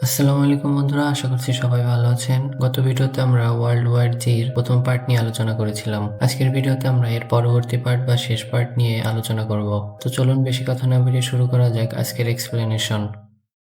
আসসালামু আলাইকুম বন্ধুরা, আশা করছি সবাই ভালো আছেন। গত ভিডিওতে আমরা ওয়ার্ল্ড ওয়ার জির প্রথম পার্ট নিয়ে আলোচনা করেছিলাম। আজকের ভিডিওতে আমরা এর পরবর্তী পার্ট বা শেষ পার্ট নিয়ে আলোচনা করব। তো চলুন বেশি কথা না বেরিয়ে শুরু করা যাক আজকের এক্সপ্লেনেশন।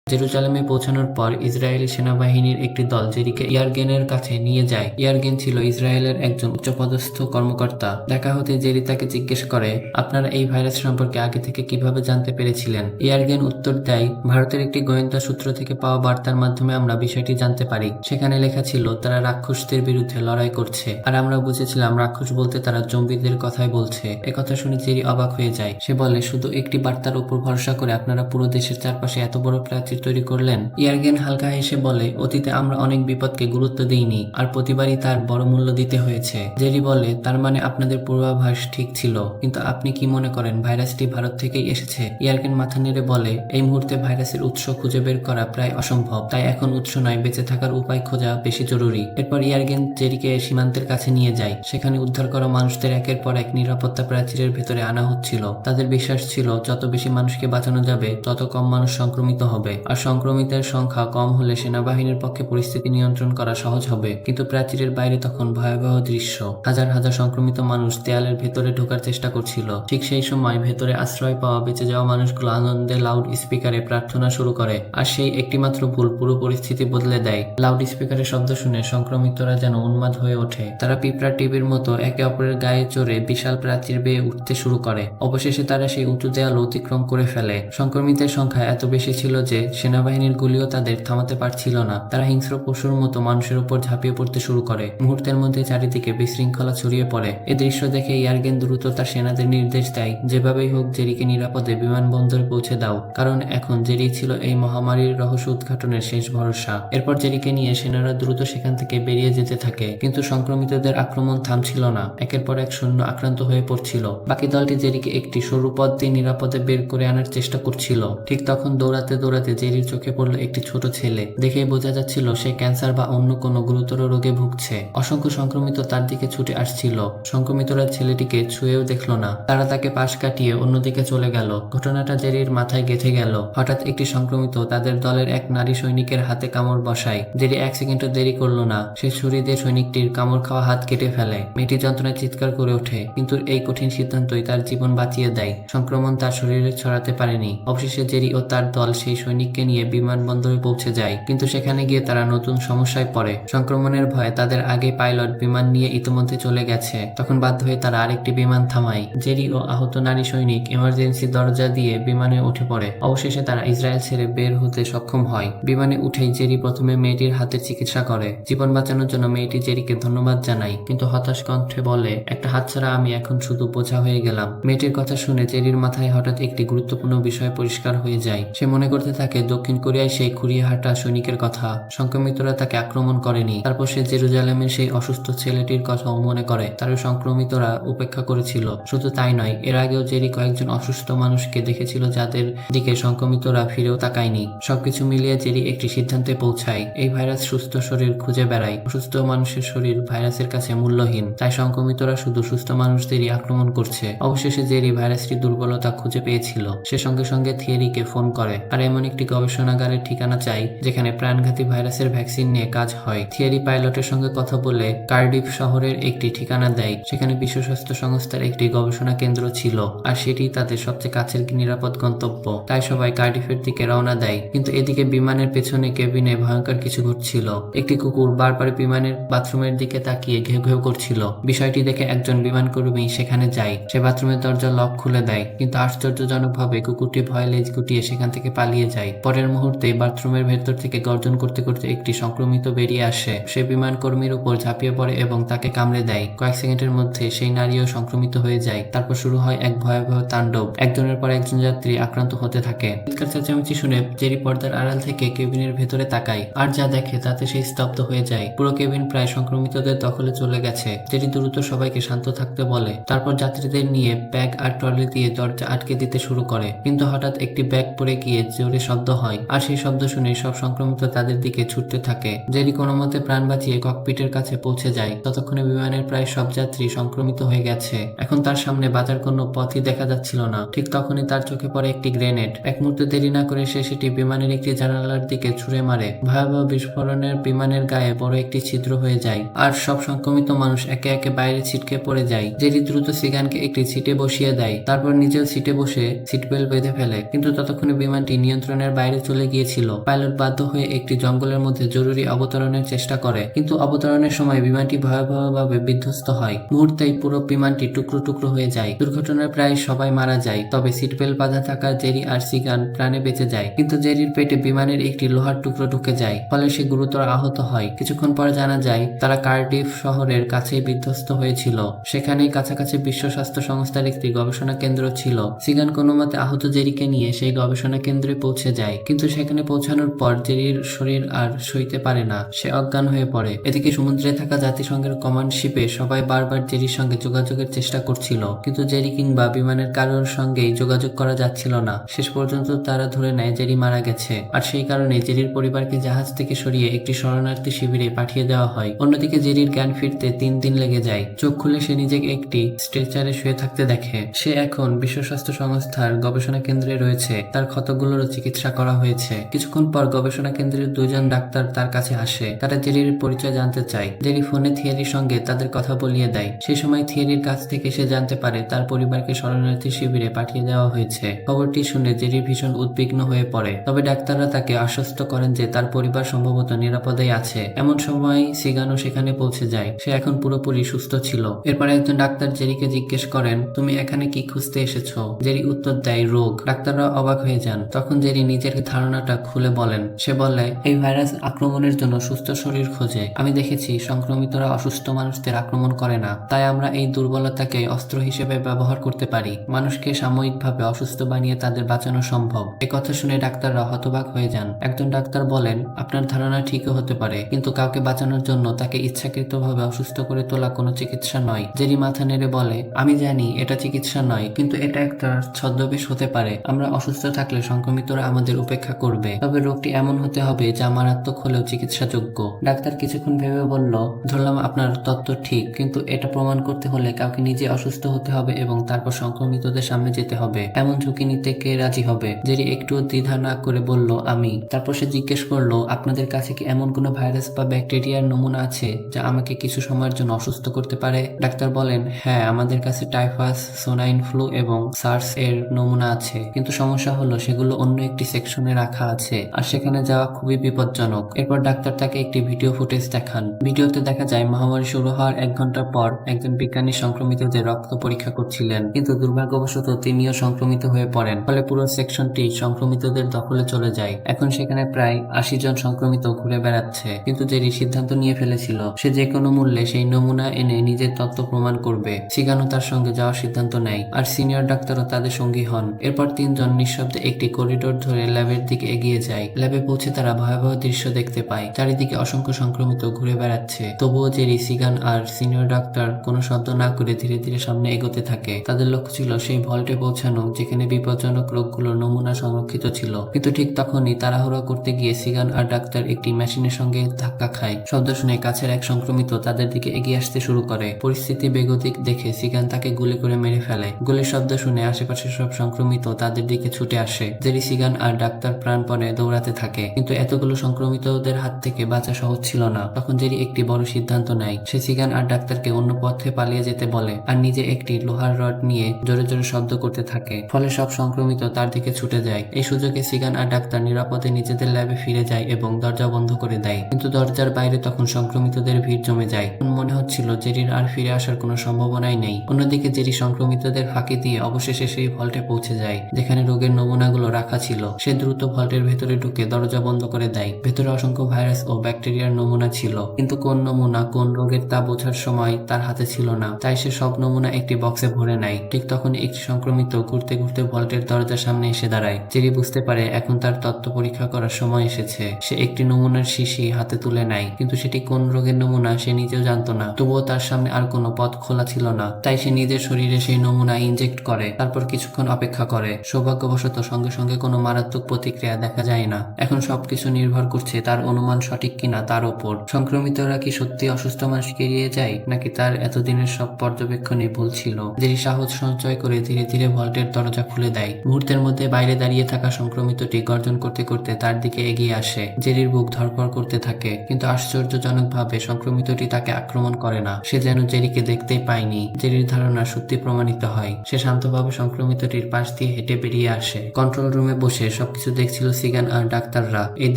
জেরুজালেমে পৌঁছানোর পর ইসরায়েলি সেনাবাহিনীর একটি দল জেরিকে ইয়ারগেনের কাছে নিয়ে যায়। ইয়ারগেন ছিল ইসরায়েলের একজন উচ্চপদস্থ কর্মকর্তা। দেখা হতে জেরি তাকে জিজ্ঞেস করে, আপনারা এই ভাইরাস সম্পর্কে আগে থেকে কিভাবে জানতে পেরেছিলেন? ইয়ারগেন উত্তর দেয়, ভারতের একটি গোয়েন্দা সূত্র থেকে পাওয়া বার্তার মাধ্যমে আমরা বিষয়টি জানতে পারি। সেখানে লেখা ছিল তারা রাক্ষসদের বিরুদ্ধে লড়াই করছে, আর আমরা বুঝেছিলাম রাক্ষস বলতে তারা জম্বিদের কথাই বলছে। একথা শুনে জেরি অবাক হয়ে যায়। সে বলে, শুধু একটি বার্তার উপর ভরসা করে আপনারা পুরো দেশের চারপাশে এত বড় প্রাচীর তৈরি করলেন? ইয়ারগেন হালকা হেসে বলে, অতীতে আমরা অনেক বিপদকে গুরুত্ব দিইনি, আর প্রতিবারই তার বড় মূল্য দিতে হয়েছে। জেরি বলে, তার মানে আপনাদের পূর্বাভাস ঠিক ছিল। কিন্তু আপনি কি মনে করেন ভাইরাসটি ভারত থেকেই এসেছে? ইয়ারগেন মাথা নেড়ে বলে, এই মুহূর্তে ভাইরাসের উৎস খুঁজে বের করা প্রায় অসম্ভব। তাই এখন উৎস নয়, বেঁচে থাকার উপায় খোঁজা বেশি জরুরি। এরপর ইয়ারগেন জেরিকে সীমান্তের কাছে নিয়ে যায়। সেখানে উদ্ধার করা মানুষদের একের পর এক নিরাপত্তা প্রাচীরের ভেতরে আনা হচ্ছিল। তাদের বিশ্বাস ছিল যত বেশি মানুষকে বাঁচানো যাবে তত কম মানুষ সংক্রমিত হবে, আর সংক্রমিতের সংখ্যা কম হলে সেনাবাহিনীর পক্ষে পরিস্থিতি নিয়ন্ত্রণ করা সহজ হবে। কিন্তু প্রাচীরের বাইরে তখন ভয়াবহ দৃশ্য। হাজার হাজার সংক্রমিত মানুষ দেয়ালের ভেতরে ঢোকার চেষ্টা করছিল। ঠিক সেই সময় ভেতরে আশ্রয় পাওয়া বেঁচে যাওয়া মানুষগুলো আনন্দে লাউড স্পিকারে প্রার্থনা শুরু করে, আর সেই একটিমাত্র ভুল পুরো পরিস্থিতি বদলে দেয়। লাউড স্পিকারের শব্দ শুনে সংক্রমিতরা যেন উন্মাদ হয়ে ওঠে। তারা পিঁপড়া টিভির মতো একে অপরের গায়ে চড়ে বিশাল প্রাচীর বেয়ে উঠতে শুরু করে। অবশেষে তারা সেই উঁচু দেয়াল অতিক্রম করে ফেলে। সংক্রমিতের সংখ্যা এত বেশি ছিল যে সেনাবাহিনীর গুলিও তাদের থামাতে পারছিল না। তারা হিংস্র পশুর মতো মানুষের উপর ঝাঁপিয়ে পড়তে শুরু করে। মুহূর্তের মধ্যে চারিদিকে বিশৃঙ্খলা ছড়িয়ে পড়ে। এই দৃশ্য দেখে ইয়ারগেন দ্রুত তার সেনাদের নির্দেশ দেয়, যেভাবেই হোক জেরিকে নিরাপদে বিমানবন্দরে পৌঁছে দাও, কারণ এখন জেরি ছিল এই মহামারীর রহস্য উদ্ঘাটনের শেষ ভরসা। এরপর জেরিকে নিয়ে সেনারা দ্রুত সেখান থেকে বেরিয়ে যেতে থাকে, কিন্তু সংক্রমিতদের আক্রমণ থামছিল না। একের পর এক সৈন্য আক্রান্ত হয়ে পড়ছিল। বাকি দলটি জেরিকে একটি সরু পথ দিয়ে নিরাপদে বের করে আনার চেষ্টা করছিল। ঠিক তখন দৌড়াতে দৌড়াতে জেরির চোখে পড়ল একটি ছোট ছেলে। দেখেই বোঝা যাচ্ছিল সে ক্যান্সার বা অন্য কোনো গুরুতর রোগে ভুগছে। অসংখ্য সংক্রমিত তার দিকে ছুটে আসছিল। সংক্রমিতরা ছেলেটিকে ছুঁয়েও দেখল না। তারা তাকে পাশ কাটিয়ে অন্যদিকে চলে গেল। ঘটনাটা জেরির মাথায় গেঁথে গেল। হঠাৎ একটি সংক্রমিত তাদের দলের এক নারী সৈনিকের হাতে কামড় বসায়। জেরি এক সেকেন্ডও দেরি করল না। সে ছুরি দিয়ে সৈনিকটির কামড় খাওয়া হাত কেটে ফেলে। মেয়েটি যন্ত্রণায় চিৎকার করে ওঠে, কিন্তু এই কঠিন সিদ্ধান্তই তার জীবন বাঁচিয়ে দেয়। সংক্রমণ তার শরীরে ছড়াতে পারেনি। অবশেষে জেরি ও তার দল সেই সৈনিককে নিয়ে বিমানবন্দরে পৌঁছে যায়, কিন্তু সেখানে গিয়ে তারা নতুন সমস্যায় পড়ে। সংক্রমণের ভয়ে তাদের আগে পাইলট বিমান নিয়ে ইতিমধ্যে চলে গেছে। তখন বাধ্য হয়ে তারা আরেকটি বিমান থামায়। জেরি ও আহত নারী সৈনিক এমার্জেন্সি দরজা দিয়ে বিমানে উঠে পড়ে। অবশেষে তারা ইসরায়েল ছেড়ে বের হতে সক্ষম হয়। বিমানে উঠেই জেরি প্রথমে মেয়েটির হাতের চিকিৎসা করে। জীবন বাঁচানোর জন্য মেয়েটি জেরিকে ধন্যবাদ জানায়, কিন্তু হতাশ কণ্ঠে বলে, একটা হাত ছাড়া আমি এখন শুধু বোঝা হয়ে গেলাম। মেয়েটির কথা শুনে জেরির মাথায় হঠাৎ একটি গুরুত্বপূর্ণ বিষয় পরিষ্কার হয়ে যায়। সে মনে করতে থাকে দক্ষিণ কোরিয়ায় সেই খুঁড়িয়ে হাঁটা সৈনিকের কথা। সংক্রমিতরা তাকে আক্রমণ করেনি। তারপর সে জেরুজালেমের সেই অসুস্থ ছেলেটির কথাও মনে করে। তার সংক্রমিতরা উপেক্ষা করেছিল। শুধু তাই নয়, এর আগেও জেরি কয়েকজন অসুস্থ মানুষকে দেখেছিল যাদের দিকে সংক্রমিতরা ফিরেও তাকায়নি। সবকিছু মিলিয়ে জেরি একটি সিদ্ধান্তে পৌঁছায়। এই ভাইরাস সুস্থ শরীর খুঁজে বেড়ায়। অসুস্থ মানুষের শরীর ভাইরাসের কাছে মূল্যহীন। তাই সংক্রমিতরা শুধু সুস্থ মানুষদেরই আক্রমণ করছে। অবশেষে জেরি ভাইরাসটির দুর্বলতা খুঁজে পেয়েছিল। সে সঙ্গে সঙ্গে থিয়েরিকে ফোন করে, আর এমন একটি গবেষণাগারের ঠিকানা চাই যেখানে প্রাণঘাতী ভাইরাসের ভ্যাকসিন নিয়ে কাজ হয়। থিয়েরি পাইলটের সঙ্গে কথা বলে কার্ডিফ শহরের একটি ঠিকানা দেয়। সেখানে বিশ্ব স্বাস্থ্য সংস্থার একটি গবেষণা কেন্দ্র ছিল, আর সেটি তাদের সবচেয়ে কাছের নিরাপদ গন্তব্য। তাই সবাই কার্ডিফের দিকে রওনা দেয়। কিন্তু এদিকে বিমানের পেছনে কেবিনে ভয়ঙ্কর কিছু ঘটছিল। একটি কুকুর বারবার বিমানের বাথরুমের দিকে তাকিয়ে ঘেউ ঘেউ করছিল। বিষয়টি দেখে একজন বিমানকর্মী সেখানে যায়। সে বাথরুমের দরজা লক খুলে দেয়, কিন্তু আশ্চর্যজনকভাবে কুকুরটি ভয়ে লেজ গুটিয়ে সেখান থেকে পালিয়ে যায়। পরের মুহূর্তে বাথরুমের ভেতর থেকে গর্জন করতে করতে একটি সংক্রমিত বেরিয়ে আসে। সে বিমানকর্মীর উপর ঝাঁপিয়ে পড়ে এবং তাকে কামড়ে দেয়। কয়েক সেকেন্ডের মধ্যে সেই নারীও সংক্রমিত হয়ে যায়। তারপর শুরু হয় এক ভয়াবহ তাণ্ডব। একজনের পর একজন যাত্রী আক্রান্ত হতে থাকে। চিৎকার চেঁচামেচি শুনে জেরি পর্দার আড়াল থেকে কেবিনের ভেতরে তাকায়, আর যা দেখে তাতে সেই স্তব্ধ হয়ে যায়। পুরো কেবিন প্রায় সংক্রমিতদের দখলে চলে গেছে। জেরি দ্রুত সবাইকে শান্ত থাকতে বলে। তারপর যাত্রীদের নিয়ে ব্যাগ আর ট্রলি দিয়ে দরজা আটকে দিতে শুরু করে, কিন্তু হঠাৎ একটি ব্যাগ পড়ে গিয়ে জোরে শব্দ শব্দ হয় আর সেই শব্দ শুনে সব সংক্রমিত তাদের দিকে ছুটতে থাকে। জেরি কোনো মতে প্রাণ বাঁচিয়ে ককপিটের কাছে পৌঁছে যায়। ততক্ষণে বিমানের প্রায় সব যাত্রী সংক্রমিত হয়ে গেছে। এখন তার সামনে বাঁচার কোনো পথই দেখা যাচ্ছিল না। ঠিক তখনই তার চোখে পড়ে একটি গ্রেনেড। এক মুহূর্তে দেরি না করে সে সেটি বিমানের একটি জানালার দিকে ছুঁড়ে মারে। ভয়াবহ বিস্ফোরণের বিমানের গায়ে বড় একটি ছিদ্র হয়ে যায় আর সব সংক্রমিত মানুষ একে একে বাইরে ছিটকে পড়ে যায়। জেরি দ্রুত সিগানকে একটি সিটে বসিয়ে দেয়, তারপর নিজেও সিটে বসে সিট বেল্ট বেঁধে ফেলে। কিন্তু ততক্ষণে বিমানটি নিয়ন্ত্রণের বাইরে চলে গিয়েছিল। পাইলট বাধ্য হয়ে একটি জঙ্গলের মধ্যে জরুরি অবতরণের চেষ্টা করে, কিন্তু অবতরণের সময় বিমানটি ভয়াবহভাবে বিধ্বস্ত হয়। মুহূর্তেই পুরো বিমানটি টুকরো টুকরো হয়ে যায়। দুর্ঘটনায় প্রায় সবাই মারা যায়, তবে সিট বেল্ট বাঁধা থাকা জেরি আর সিগান প্রাণে বেঁচে যায়। কিন্তু জেরির পেটে বিমানের একটি লোহার টুকরো ঢুকে যায়, ফলে সে গুরুতর আহত হয়। কিছুক্ষণ পরে জানা যায় তারা কার্ডিফ শহরের কাছেই বিধ্বস্ত হয়েছিল। সেখানেই কাছাকাছি বিশ্ব স্বাস্থ্য সংস্থার একটি গবেষণা কেন্দ্র ছিল। সিগান কোনো মতে আহত জেরিকে নিয়ে সেই গবেষণা কেন্দ্রে পৌঁছে যায়, কিন্তু সেখানে পৌঁছানোর পর জেরির শরীর আর সইতে পারে না, সে অজ্ঞান হয়ে পড়ে। এদিকে সমুদ্রে থাকা জাতিসংঘের কমান্ড শিপে সবাই বারবার জেরির সঙ্গে যোগাযোগের চেষ্টা করছিল, কিন্তু জেরি কিংবা বিমানের কারোর সঙ্গেই যোগাযোগ করা যাচ্ছিল না। শেষ পর্যন্ত তারা ধরে নেয় জেরি মারা গেছে, আর সেই কারণে জেরির পরিবারকে জাহাজ থেকে সরিয়ে একটি শরণার্থী শিবিরে পাঠিয়ে দেওয়া হয়। অন্যদিকে জেরির জ্ঞান ফিরতে 3 দিন লেগে যায়। চোখ খুলে সে নিজেকে একটি স্ট্রেচারে শুয়ে থাকতে দেখে। সে এখন বিশ্ব স্বাস্থ্য সংস্থার গবেষণা কেন্দ্রে রয়েছে, তার ক্ষতগুলোরও চিকিৎসা করা হয়েছে। কিছুক্ষণ পর গবেষণা কেন্দ্রের 2 জন ডাক্তার তার কাছে আসে। তারা জেরির পরিচয় জানতে চায়। জেরি ফোনে থিয়েরির সঙ্গে তাদের কথা বলিয়ে দেয়। সেই সময় থিয়েরির কাছ থেকে সে জানতে পারে তার পরিবারকে শরণার্থী শিবিরে পাঠিয়ে দেওয়া হয়েছে। খবরটি শুনে জেরি ভীষণ উদ্বিগ্ন হয়ে পড়ে, তবে ডাক্তাররা তাকে আশ্বস্ত করেন যে তার পরিবার সম্ভবত নিরাপদেই আছে। এমন সময় সিগানও সেখানে পৌঁছে যায়। সে এখন পুরোপুরি সুস্থ ছিল। এরপরে একজন ডাক্তার জেরিকে জিজ্ঞেস করেন, তুমি এখানে কি খুঁজতে এসেছো? জেরি উত্তর দেয়, রোগ। ডাক্তাররা অবাক হয়ে যান। তখন জেরি নিজের ধারণাটা খুলে বলেন। সে বলে, এই ভাইরাস আক্রমণের জন্য সুস্থ শরীর খোঁজে। আমি দেখেছি সংক্রমিতরা অসুস্থ মানুষদের আক্রমণ করে না, তাই আমরা এই দুর্বলতাকে অস্ত্র হিসেবে ব্যবহার করতে পারি। মানুষকে সাময়িকভাবে অসুস্থ বানিয়ে তাদের বাঁচানো সম্ভব। কথা শুনে ডাক্তাররা হতবাক হয়ে যান। একজন ডাক্তার বলেন, আপনার ধারণা ঠিকও হতে পারে, কিন্তু কাউকে বাঁচানোর জন্য তাকে ইচ্ছাকৃতভাবে অসুস্থ করে তোলা কোনো চিকিৎসা নয়। জেরি মাথা নেড়ে বলে, আমি জানি এটা চিকিৎসা নয়, কিন্তু এটা একটা ছদ্মবেশ হতে পারে। আমরা অসুস্থ থাকলে সংক্রমিতরা আমাদের উপেক্ষা করবে, তবে রোগটি এমন হতে হবে যা মারাত্মক হলেও চিকিৎসাযোগ্য। ডাক্তার কিছুক্ষণ ভেবে বলল, ধরলাম আপনার তত্ত্ব ঠিক, কিন্তু এটা প্রমাণ করতে হলে কাউকে নিজে অসুস্থ হতে হবে এবং তারপর সংক্রমিতদের সামনে যেতে হবে। এমন ঝুঁকি নিতে কে রাজি হবে? জেরি একটুও দ্বিধা না করে বলল, আমি। তারপর সে জিজ্ঞেস করলো, আপনাদের কাছে কি এমন কোনো ভাইরাস বা ব্যাকটেরিয়ার নমুনা আছে যা আমাকে কিছু সময়ের জন্য অসুস্থ করতে পারে? ডাক্তার বলেন, হ্যাঁ, আমাদের কাছে টাইফাস, সোনাইন ফ্লু এবং সার্স এর নমুনা আছে, কিন্তু সমস্যা হলো সেগুলো অন্য একটি সেকশনে রাখা আছে, আর সেখানে যাওয়া খুবই বিপজ্জনক। এরপর ডাক্তার তাকে একটি ভিডিও ফুটেজ দেখান। ভিডিওতে দেখা যায় মহামারী শুরু হওয়ার 1 ঘন্টা পর একজন বিজ্ঞানী সংক্রমিতদের রক্ত পরীক্ষা করছিলেন, কিন্তু দুর্ভাগ্যবশত তিনিও সংক্রমিত হয়ে পড়েন, ফলে পুরো সেকশনটি সংক্রমিতদের দখলে চলে যায়। এখন সেখানে প্রায় 80 জন সংক্রমিত ঘুরে বেড়াচ্ছে, কিন্তু জেরি সিদ্ধান্ত নিয়ে ফেলেছিল সে যে কোনো মূল্যে সেই নমুনা এনে নিজের তত্ত্ব প্রমাণ করবে। সিগানও তার সঙ্গে যাওয়ার সিদ্ধান্ত নেয়, আর সিনিয়র ডাক্তারও তাদের সঙ্গী হন। এরপর 3 জন নিঃশব্দে একটি করিডোর ধরে ল্যাবের দিকে এগিয়ে যায়। ল্যাবে পৌঁছে তারা ভয়াবহ দৃশ্য দেখতে পায়। চারিদিকে অসংখ্য সংক্রমিত ঘুরে বেড়াচ্ছে। তবুও জেরি, সিগান আর সিনিয়র ডাক্তার কোনো শব্দ না করে ধীরে ধীরে সামনে এগোতে থাকে। তাদের লক্ষ্য ছিল সেই ভল্টে পৌঁছানো যেখানে বিপজ্জনক রোগগুলোর নমুনা সংরক্ষিত ছিল। কিন্তু ঠিক তখনই তাড়াহুড়ো করতে গিয়ে সিগান আর ডাক্তার একটি মেশিনের সঙ্গে ধাক্কা খায়। শব্দ শুনে কাছের এক সংক্রমিত তাদের দিকে এগিয়ে আসতে শুরু করে। পরিস্থিতি বেগতিক দেখে সিগান তাকে গুলি করে মেরে ফেলে। গুলির শব্দ শুনে আশেপাশের সব সংক্রমিত তাদের দিকে ছুটে আসে। জেরি, সিগান আর ডাক্তার প্রাণপণে দৌড়াতে থাকে, কিন্তু এতগুলো সংক্রমিতদের হাত থেকে বাঁচা সহজ ছিল না। তখন জেরি একটি বড় সিদ্ধান্ত নেয়। সে সিগান আর ডাক্তারকে অন্য পথে পালিয়ে যেতে বলে, আর নিজে একটি লোহার রড নিয়ে জোরে জোরে শব্দ করতে থাকে। ফলে সব সংক্রমিত তার দিকে ছুটে যায়। এই সুযোগে সিগান আর ডাক্তার নিরাপদে নিজেদের ল্যাবে ফিরে যায় এবং দরজা বন্ধ করে দেয়। কিন্তু দরজার বাইরে তখন সংক্রমিতদের ভিড় জমে যায়। মনে হচ্ছিল জেরির আর ফিরে আসার কোনো সম্ভাবনাই নেই। অন্যদিকে জেরি সংক্রমিতদের ফাঁকি দিয়ে অবশেষে সেই ভল্টে পৌঁছে যায় যেখানে রোগের নমুনাগুলো রাখা ছিল। সে দ্রুত ভল্টের ভেতরে ঢুকে দরজা বন্ধ করে দেয়। ভেতরে অসংখ্য ভাইরাস ও ব্যাকটেরিয়ার নমুনা ছিল, কিন্তু কোন নমুনা কোন রোগের তা বোঝার সময় তার হাতে ছিল না। তাই সে সব নমুনা একটি বক্সে ভরে নেয়। ঠিক তখন একটি সংক্রমিত ঘুরতে ঘুরতে ভল্টের দরজার সামনে এসে দাঁড়ায়। জেরি বুঝতে পারে এখন তার তত্ত্ব পরীক্ষা করার সময় এসেছে। সে একটি নমুনার শিশি হাতে তুলে নেয়, কিন্তু সেটি কোন রোগের নমুনা সে নিজেও জানতো না। তবুও তার সামনে আর কোনো পথ খোলা ছিল না, তাই সে নিজের শরীরে সেই নমুনা ইনজেক্ট করে। তারপর কিছুক্ষণ অপেক্ষা করে। সৌভাগ্যবশত সঙ্গে সঙ্গে কোনো মারাত্মক বাস্তব প্রতিক্রিয়া দেখা যায় না। এখন সবকিছু নির্ভর করছে তার অনুমান সঠিক কিনা তার ওপর। সংক্রমিতরা কি সত্যি অসুস্থ মানুষকে এড়িয়ে যায়, নাকি তার এতদিনের সব পর্যবেক্ষণে ভুল ছিল? জেরি সাহস সঞ্চয় করে ধীরে ধীরে ভল্টের দরজা খুলে দেয়। মুহূর্তের মধ্যে বাইরে দাঁড়িয়ে থাকা সংক্রমিতটি গর্জন করতে করতে তার দিকে এগিয়ে আসে। জেরির বুক ধড়ফড় করতে থাকে, কিন্তু আশ্চর্যজনকভাবে সংক্রমিতটি তাকে আক্রমণ করে না। সে যেন জেরিকে দেখতেই পায়নি। জেরির ধারণা সত্যি প্রমাণিত হয়। সে শান্তভাবে সংক্রমিতটির পাশ দিয়ে হেঁটে বেরিয়ে আসে। কন্ট্রোল রুমে বসে সবকিছু দেখছিল সিগান আর ডাক্তাররা। এই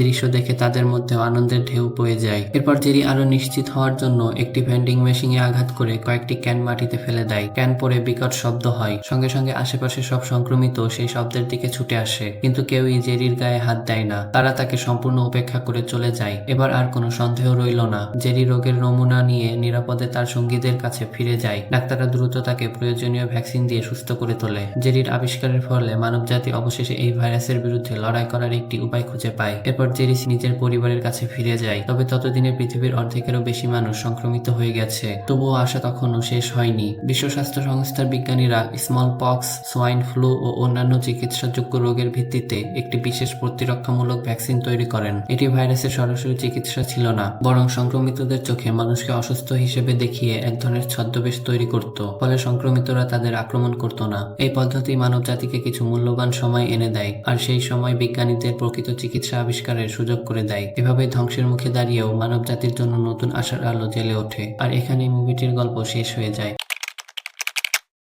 দৃশ্য দেখে তাদের মধ্যে আনন্দের ঢেউ বয়ে যায়। এরপর জেরি আরো নিশ্চিত হওয়ার জন্য একটি ভেন্ডিং মেশিনে আঘাত করে কয়েকটি ক্যান মাটিতে ফেলে দেয়। ক্যান পরে বিকট শব্দ হয়। সঙ্গে সঙ্গে আশেপাশে সব সংক্রমিত সেই শব্দের দিকে ছুটে আসে, কিন্তু কেউই জেরির গায়ে হাত দেয় না। তারা তাকে সম্পূর্ণ উপেক্ষা করে চলে যায়। এবার আর কোনো সন্দেহ রইল না। জেরি রোগের নমুনা নিয়ে নিরাপদে তার সঙ্গীদের কাছে ফিরে যায়। ডাক্তাররা দ্রুত তাকে প্রয়োজনীয় ভ্যাকসিন দিয়ে সুস্থ করে তোলে। জেরির আবিষ্কারের ফলে মানবজাতি অবশেষে এই ভাইরাসের বিরুদ্ধে লড়াই করার একটি উপায় খুঁজে পায়। এরপর জেরি নিজের পরিবারের কাছে ফিরে যায়। তবে ততদিনে পৃথিবীর অর্ধেকেরও বেশি মানুষ সংক্রমিত হয়ে গেছে। তবুও আশা তখনও শেষ হয়নি। বিশ্ব স্বাস্থ্য সংস্থার বিজ্ঞানীরা স্মল পক্স, সোয়াইন ফ্লু ও অন্যান্য চিকিৎসাযোগ্য রোগের ভিত্তিতে একটি বিশেষ প্রতিরক্ষামূলক ভ্যাকসিন তৈরি করেন। এটি ভাইরাসের সরাসরি চিকিৎসা ছিল না, বরং সংক্রমিতদের চোখে মানুষকে অসুস্থ হিসেবে দেখিয়ে এক ধরনের ছদ্মবেশ তৈরি করত। ফলে সংক্রমিতরা তাদের আক্রমণ করত না। এই পদ্ধতি মানব জাতিকে কিছু মূল্যবান সময় এনে দেয়, আর সেই সময় বিজ্ঞানীদের প্রকৃত চিকিৎসা আবিষ্কারের সুযোগ করে দেয়। এভাবে ধ্বংসের মুখে দাঁড়িয়েও মানব জাতির জন্য নতুন আশার আলো জ্বেলে ওঠে। আর এখানে মুভিটির গল্প শেষ হয়ে যায়।